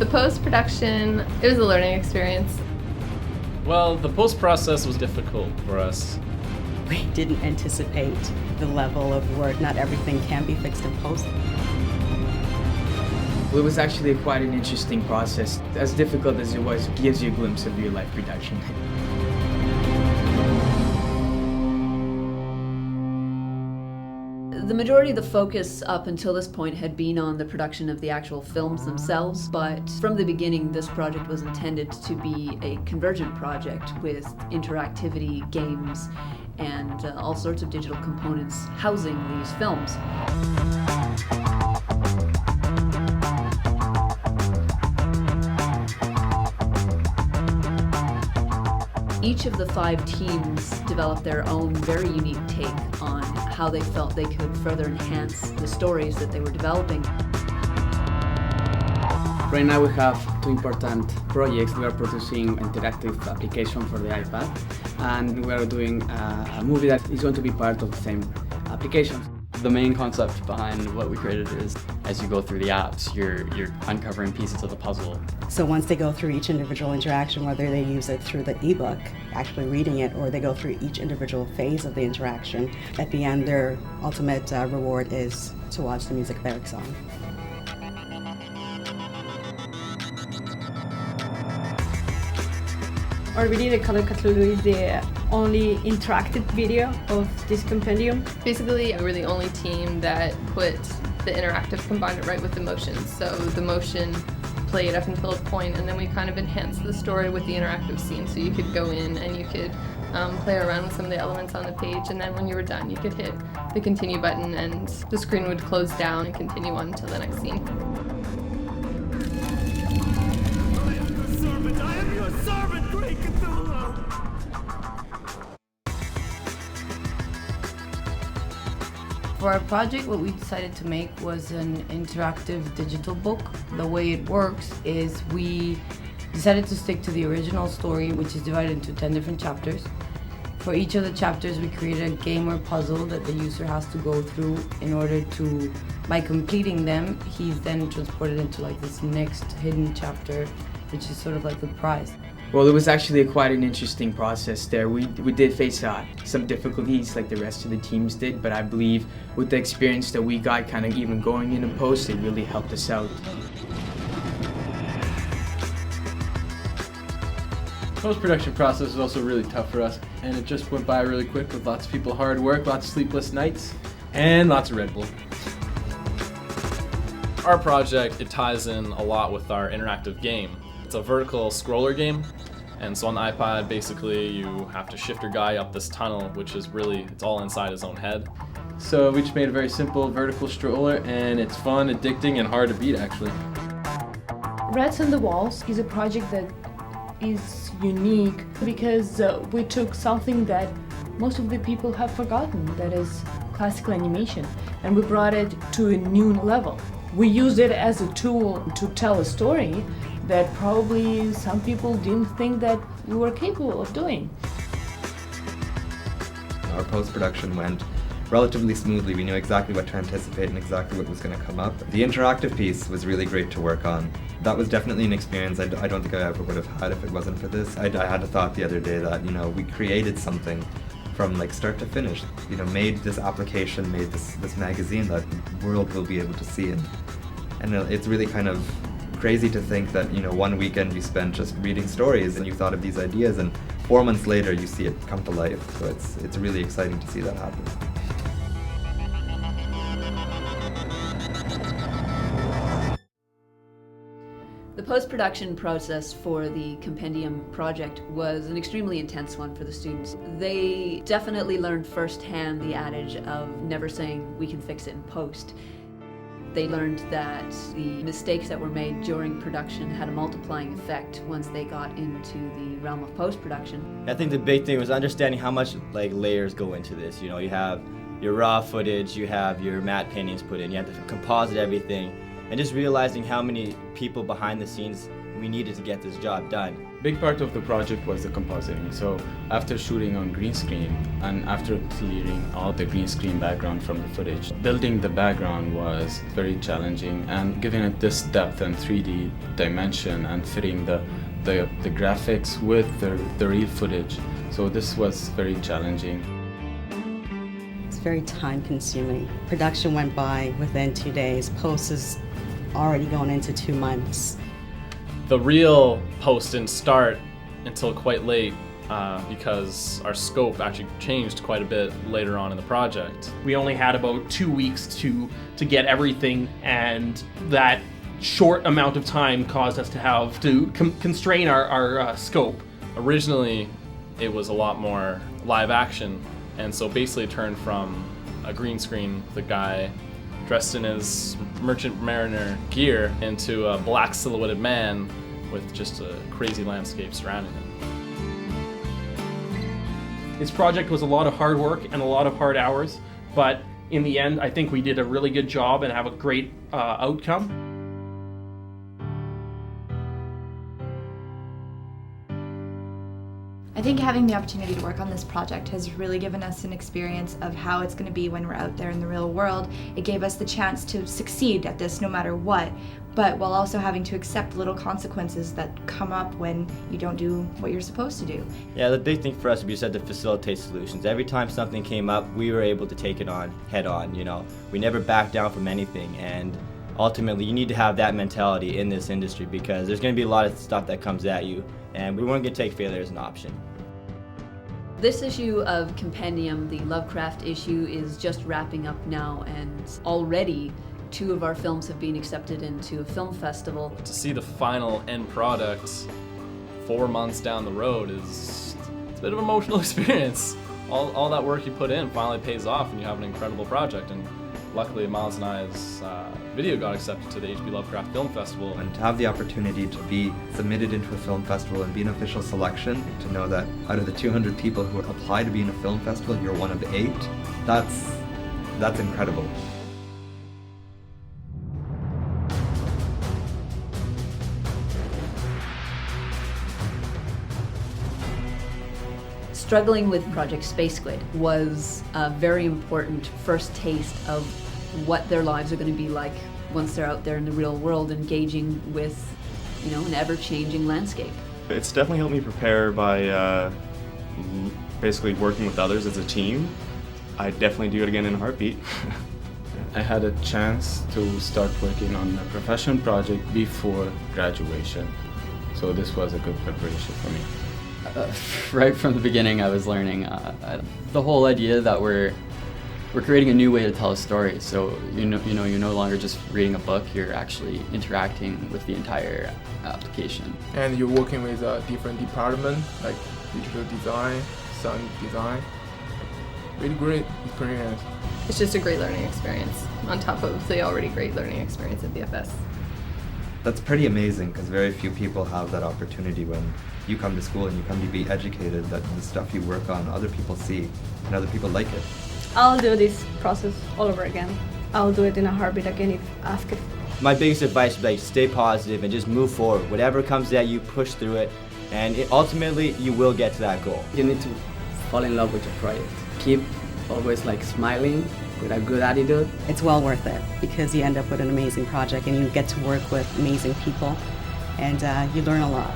The post-production, it was a learning experience. Well, the post-process was difficult for us. We didn't anticipate the level of work. Not everything can be fixed in post. Well, it was actually quite an interesting process. As difficult as it was, it gives you a glimpse of real-life production. The majority of the focus up until this point had been on the production of the actual films themselves, but from the beginning this project was intended to be a convergent project with interactivity, games, and all sorts of digital components housing these films. Each of the 5 teams developed their own very unique take on how they felt they could further enhance the stories that they were developing. Right now we have 2 important projects. We are producing an interactive application for the iPad, and we are doing a movie that is going to be part of the same application. The main concept behind what we created is, as you go through the apps, you're uncovering pieces of the puzzle. So once they go through each individual interaction, whether they use it through the ebook, actually reading it, or they go through each individual phase of the interaction, at the end their ultimate reward is to watch the music lyric song. Our video, the Color Cthulhu, is the only interactive video of this compendium. Basically, we were the only team that put the interactive, combined it right with the motion. So the motion played up until a point, and then we kind of enhanced the story with the interactive scene. So you could go in and you could play around with some of the elements on the page, and then when you were done, you could hit the continue button and the screen would close down and continue on to the next scene. I am your servant, great Cthulhu! For our project, what we decided to make was an interactive digital book. The way it works is we decided to stick to the original story, which is divided into 10 different chapters. For each of the chapters, we created a game or puzzle that the user has to go through in order to, by completing them, he's then transported into like this next hidden chapter, which is sort of like the prize. Well, it was actually quite an interesting process there. We did face some difficulties like the rest of the teams did, but I believe with the experience that we got kind of even going in post, it really helped us out. Post-production process was also really tough for us, and it just went by really quick with lots of people hard work, lots of sleepless nights, and lots of Red Bull. Our project, it ties in a lot with our interactive game. It's a vertical scroller game, and so on the iPad, basically you have to shift your guy up this tunnel, which is really, it's all inside his own head. So we just made a very simple vertical stroller, and it's fun, addicting, and hard to beat actually. Rats on the Walls is a project that is unique because we took something that most of the people have forgotten, that is classical animation, and we brought it to a new level. We used it as a tool to tell a story that probably some people didn't think that we were capable of doing. Our post-production went relatively smoothly. We knew exactly what to anticipate and exactly what was going to come up. The interactive piece was really great to work on. That was definitely an experience I don't think I ever would have had if it wasn't for this. I had a thought the other day that, we created something from like start to finish. Made this application, made this magazine that the world will be able to see. And it's really kind of crazy to think that, one weekend you spent just reading stories and you thought of these ideas, and 4 months later you see it come to life. So it's really exciting to see that happen. The post-production process for the Compendium project was an extremely intense one for the students. They definitely learned firsthand the adage of never saying we can fix it in post. They learned that the mistakes that were made during production had a multiplying effect once they got into the realm of post-production. I think the big thing was understanding how much layers go into this. You have your raw footage, you have your matte paintings put in, you have to composite everything, and just realizing how many people behind the scenes we needed to get this job done. Big part of the project was the compositing. So after shooting on green screen and after clearing all the green screen background from the footage, building the background was very challenging, and giving it this depth and 3D dimension and fitting the graphics with the real footage. So this was very challenging. It's very time consuming. Production went by within 2 days. Post is already going into 2 months. The real post didn't start until quite late because our scope actually changed quite a bit later on in the project. We only had about 2 weeks to get everything, and that short amount of time caused us to have to constrain our scope. Originally, it was a lot more live action, and so basically it turned from a green screen, the guy dressed in his merchant mariner gear, into a black silhouetted man with just a crazy landscape surrounding him. This project was a lot of hard work and a lot of hard hours, but in the end, I think we did a really good job and have a great outcome. I think having the opportunity to work on this project has really given us an experience of how it's going to be when we're out there in the real world. It gave us the chance to succeed at this no matter what, but while also having to accept little consequences that come up when you don't do what you're supposed to do. Yeah, the big thing for us, we just had to facilitate solutions. Every time something came up, we were able to take it on head on, you know. We never backed down from anything, and ultimately you need to have that mentality in this industry because there's going to be a lot of stuff that comes at you, and we weren't going to take failure as an option. This issue of Compendium, the Lovecraft issue, is just wrapping up now, and already 2 of our films have been accepted into a film festival. To see the final end product 4 months down the road it's a bit of an emotional experience. All that work you put in finally pays off and you have an incredible project, and luckily Miles and I's video got accepted to the H.P. Lovecraft Film Festival. And to have the opportunity to be submitted into a film festival and be an official selection, to know that out of the 200 people who apply to be in a film festival, you're one of 8, that's incredible. Struggling with Project Space Squid was a very important first taste of what their lives are going to be like once they're out there in the real world, engaging with, you know, an ever-changing landscape. It's definitely helped me prepare by basically working with others as a team. I'd definitely do it again in a heartbeat. I had a chance to start working on a professional project before graduation, so this was a good preparation for me. Right from the beginning, I was learning the whole idea that we're creating a new way to tell a story. So you're no longer just reading a book; you're actually interacting with the entire application. And you're working with a different department like digital design, sound design. Really great experience. It's just a great learning experience on top of the already great learning experience at VFS. That's pretty amazing because very few people have that opportunity when you come to school and you come to be educated, that the stuff you work on other people see and other people like it. I'll do this process all over again. I'll do it in a heartbeat again if asked. My biggest advice is like stay positive and just move forward. Whatever comes at you, push through it, and ultimately you will get to that goal. You need to fall in love with your project. Keep always like smiling with a good attitude. It's well worth it because you end up with an amazing project and you get to work with amazing people and you learn a lot.